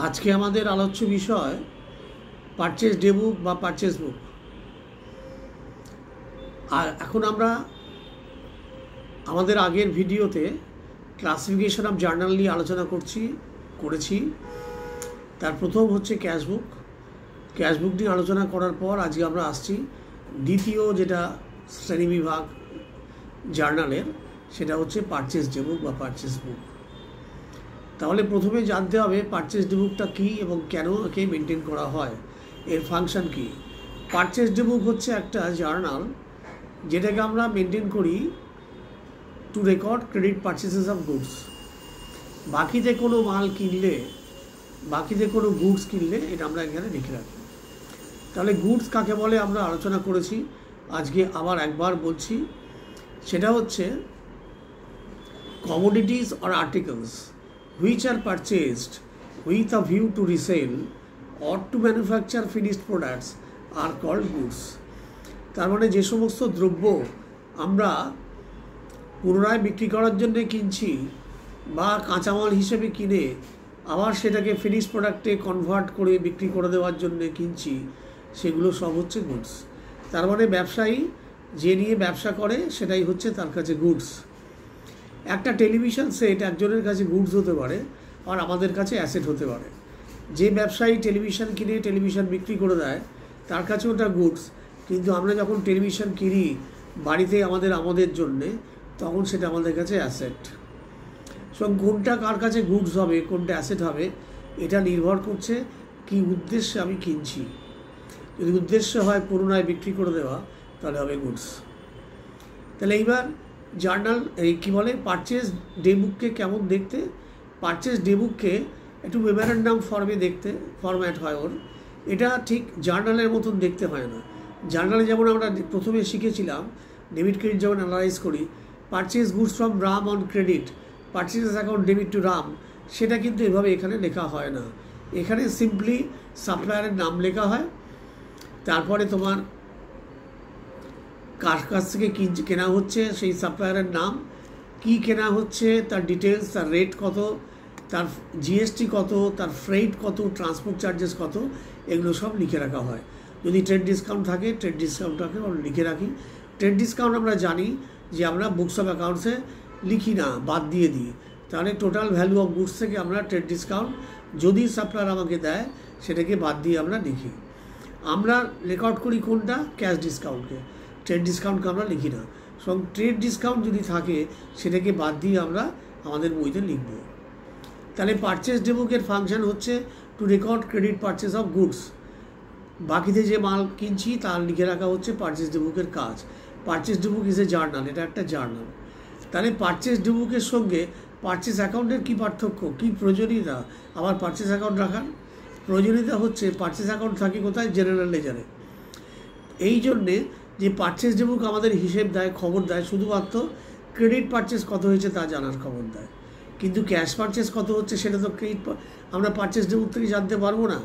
আজকে আমাদের আলোচ্য বিষয় পারচেজ ডে বুক বা পারচেজ বুক। আর এখন আমরা আমাদের আগের ভিডিওতে ক্লাসিফিকেশন অফ জার্নাল নিয়ে আলোচনা করেছি। তার প্রথম হচ্ছে ক্যাশ বুক। ক্যাশ বুক নিয়ে আলোচনা করার পর আজকে আমরা আসছি দ্বিতীয় যেটা শ্রেণীবিভাগ জার্নালের, সেটা হচ্ছে পারচেজ ডে বুক বা পারচেজ বুক। তাহলে প্রথমে জানতে হবে পারচেজ ডে বুকটা কী এবং কেন একে মেনটেন করা হয়, এর ফাংশন কী। পারচেজ ডে বুক হচ্ছে একটা জার্নাল যেটাকে আমরা মেনটেন করি to record credit purchases of goods. বাকিতে কোনো মাল কিনলে, বাকিতে কোনো গুডস কিনলে এটা আমরা এখানে লিখে রাখি। তাহলে গুডস কাকে বলে আমরা আলোচনা করেছি, আজকে আবার একবার বলছি। সেটা হচ্ছে commodities or articles which are purchased with a view to resale or to manufacture finished products are called goods. তার মানে যে সমস্ত দ্রব্য আমরা পুনরায় বিক্রি করার জন্য কিনছি বা কাঁচামাল হিসেবে কিনে আবার সেটাকে ফিনিশ প্রোডাক্টে কনভার্ট করে বিক্রি করে দেওয়ার জন্য কিনছি, সেগুলো সব হচ্ছে গুডস। তার মানে ব্যবসায়ী যে নিয়ে ব্যবসা করে সেটাই হচ্ছে তার কাছে গুডস। একটা টেলিভিশন সেট একজনের কাছে গুডস হতে পারে আর আমাদের কাছে অ্যাসেট হতে পারে। যে ব্যবসায়ী টেলিভিশন কিনে টেলিভিশন বিক্রি করে দেয় তার কাছে ওটা গুডস, কিন্তু আমরা যখন টেলিভিশন কিনি বাড়িতে আমাদের জন্যে, তখন সেটা আমাদের কাছে অ্যাসেট। সো কোনটা কার কাছে গুডস হবে, কোনটা অ্যাসেট হবে, এটা নির্ভর করছে কি উদ্দেশ্যে আমি কিনছি। যদি উদ্দেশ্য হয় পুনরায় বিক্রি করে দেওয়া, তাহলে হবে গুডস। তাহলে এইবার জার্নাল কী বলে, পারচেজ ডে বুককে কেমন দেখতে। পারচেজ ডে বুককে একটু মেমোরেন্ডাম ফর্মে দেখতে ফরম্যাট হয় ওর। এটা ঠিক জার্নালের মতন দেখতে হয় না। জার্নালে যেমন আমরা প্রথমে শিখেছিলাম ডেবিট ক্রেডিট যেমন অ্যানালাইজ করি, purchase goods from Ram on credit, purchase account debit two Ram, সেটা কিন্তু এভাবে এখানে লেখা হয় না। এখানে সিম্পলি সাপ্লায়ারের নাম লেখা হয়, তারপরে তোমার কার কাছ থেকে কেনা হচ্ছে সেই সাপ্লায়ারের নাম, কি কেনা হচ্ছে তার ডিটেলস, তার রেট কত, তার জিএসটি কত, তার ফ্রেট কত, ট্রান্সপোর্ট চার্জেস কত, এগুলো সব লিখে রাখা হয়। যদি ট্রেড ডিসকাউন্ট থাকে ট্রেড ডিসকাউন্টটাকে আমরা লিখে রাখি। ট্রেড ডিসকাউন্ট আমরা জানি যে আমরা বুকস অফ অ্যাকাউন্টসে লিখি না, বাদ দিয়ে দিই। তাহলে টোটাল ভ্যালু অফ গুডস থেকে আমরা ট্রেড ডিসকাউন্ট যদি সাপ্লায়ার আমাকে দেয় সেটাকে বাদ দিয়ে আমরা লিখি। আমরা রেকর্ড করি কোনটা, ক্যাশ ডিসকাউন্টকে, ট্রেড ডিসকাউন্টকে আমরা লিখি না। সব ট্রেড ডিসকাউন্ট যদি থাকে সেটাকে বাদ দিয়ে আমরা আমাদের বইতে লিখব। তাহলে পারচেজ ডে বুকের ফাংশন হচ্ছে two record credit purchase of goods. বাকিতে যে মাল কিনছি তার লিখে রাখা হচ্ছে পারচেজ ডে বুকের কাজ। Purchase day book is a journal, এটা একটা জার্নাল। তাহলে পারচেজ ডে বুকের সঙ্গে পারচেজ অ্যাকাউন্টের কী পার্থক্য, কী প্রয়োজনীয়তা আবার পারচেজ অ্যাকাউন্ট রাখার? প্রয়োজনীয়তা হচ্ছে পারচেজ অ্যাকাউন্ট থাকে কোথায়, জেনারেল লেজারে। এই জন্যে যে পারচেজ ডে বুক আমাদের হিসেব দেয়, খবর দেয় শুধুমাত্র ক্রেডিট পারচেস কত হয়েছে তা জানার খবর দেয়, কিন্তু ক্যাশ পারচেস কত হচ্ছে সেটা তো আমরা পারচেজ ডে বুক থেকে জানতে পারবো না।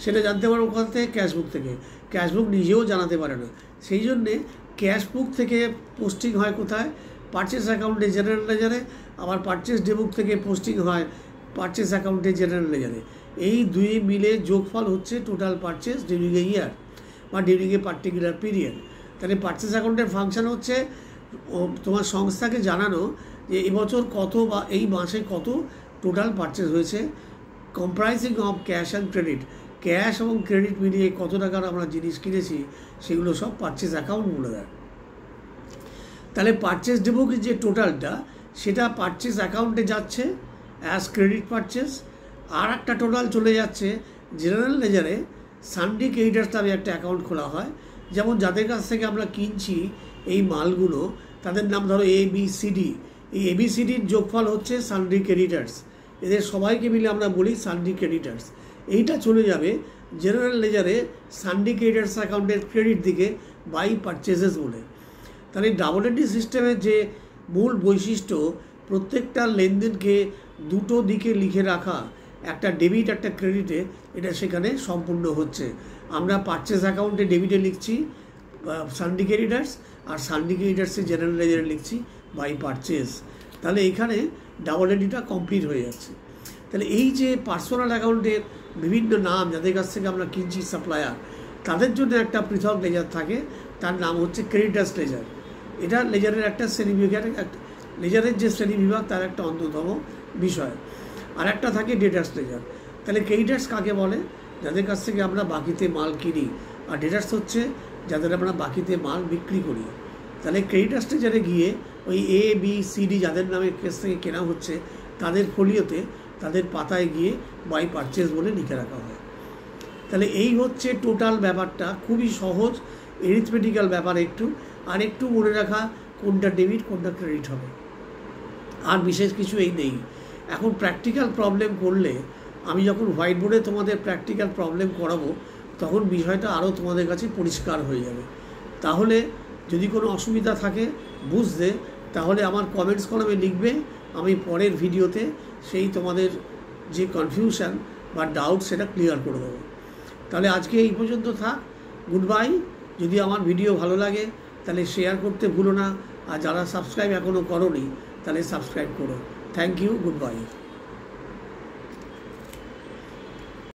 সেটা জানতে পারবো কোথা থেকে, ক্যাশ বুক থেকে। ক্যাশ বুক নিজেও জানাতে পারে না। সেই জন্যে ক্যাশ বুক থেকে পোস্টিং হয় কোথায়, পারচেস অ্যাকাউন্টে জেনারেল লেজারে, আবার পারচেস ডে বুক থেকে পোস্টিং হয় পারচেস অ্যাকাউন্টে জেনারেল লেজারে। এই দুই মিলে যোগফল হচ্ছে টোটাল পারচেস ডিউরিং এ ইয়ার বা ডিউরিং এ পার্টিকুলার পিরিয়ড। তাহলে পারচেস অ্যাকাউন্টের ফাংশন হচ্ছে তোমার সংস্থাকে জানানো যে এবছর কত বা এই মাসে কত টোটাল পারচেস হয়েছে, comprising of cash and credit. Cash এবং ক্রেডিট মিলিয়ে কত টাকার আমরা জিনিস কিনেছি সেগুলো সব পারচেস অ্যাকাউন্ট বলে দেয়। তাহলে পারচেস ডে বুকের যে টোটালটা সেটা পারচেস অ্যাকাউন্টে যাচ্ছে অ্যাজ ক্রেডিট পারচেস, আর একটা টোটাল চলে যাচ্ছে জেনারেল লেজারে। সানডে ক্রেডিটার্স নামে একটা অ্যাকাউন্ট খোলা হয়, যেমন যাদের কাছ থেকে আমরা কিনছি এই মালগুলো তাদের নাম ধরো ABCD। এই ABCDর যোগফল হচ্ছে সানডে ক্রেডিটার্স। এদের সবাইকে মিলে আমরা বলি সানডে ক্রেডিটার্স। এইটা চলে যাবে জেনারেল লেজারে সানডে ক্রেডিটার্স অ্যাকাউন্টের ক্রেডিট দিকে বাই পারচেজেস বলে। তাহলে ডাবল এন্ট্রি সিস্টেমের যে মূল বৈশিষ্ট্য, প্রত্যেকটা লেনদেনকে দুটো দিকে লিখে রাখা, একটা ডেবিট একটা ক্রেডিটে, এটা সেখানে সম্পূর্ণ হচ্ছে। আমরা পারচেস অ্যাকাউন্টে ডেবিটে লিখছি সানডে ক্রেডিটার্স, আর সানডে ক্রেডিটার্সে জেনারেল লেজারে লিখছি বাই পারচেস। তাহলে এখানে ডাবল এন্ট্রিটা কমপ্লিট হয়ে যাচ্ছে। তাহলে এই যে পার্সোনাল অ্যাকাউন্টের বিভিন্ন নাম যাদের কাছ থেকে আমরা কিনছি সাপ্লায়ার, তাদের জন্য একটা পৃথক লেজার থাকে, তার নাম হচ্ছে ক্রেডিটার্স লেজার। এটা লেজারের একটা শ্রেণীবিভাগ, লেজারের যে শ্রেণীবিভাগ তার একটা অন্যতম বিষয়। আর একটা থাকে ডেটার্স লেজার। তাহলে ক্রেডিটার্স কাকে বলে? যাদের কাছ থেকে আমরা বাকিতে মাল কিনি, আর ডেটার্স হচ্ছে যাদের আমরা বাকিতে মাল বিক্রি করি। তাহলে ক্রেডিটার্স লেজারে গিয়ে ওই এ বি সি ডি যাদের নামে কাছ থেকে কেনা হচ্ছে তাদের ফোলিওতে, তাদের পাতায় গিয়ে বাই পারচেজ বলে লিখে রাখা হয়। তাহলে এই হচ্ছে টোটাল ব্যাপারটা, খুবই সহজ এরিথমেটিক্যাল ব্যাপার। একটু মনে রাখা কোনটা ডেবিট কোনটা ক্রেডিট হবে, আর বিশেষ কিছু এই নেই। এখন প্র্যাকটিক্যাল প্রবলেম করলে, আমি যখন হোয়াইট বোর্ডে তোমাদের প্র্যাকটিক্যাল প্রবলেম করাবো, তখন বিষয়টা আরও তোমাদের কাছে পরিষ্কার হয়ে যাবে। তাহলে যদি কোনো অসুবিধা থাকে বুঝতে, তাহলে আমার কমেন্টস কলামে লিখবে, আমি পরের ভিডিওতে সেই তোমাদের যে কনফিউশন বা ডাউট সেটা ক্লিয়ার করে দেবো। তাহলে আজকে এই পর্যন্ত থাক, গুড বাই। যদি আমার ভিডিও ভালো লাগে তাহলে শেয়ার করতে ভুলো না, আর যারা সাবস্ক্রাইব এখনও করোনি তাহলে সাবস্ক্রাইব করো। Thank you, good bye.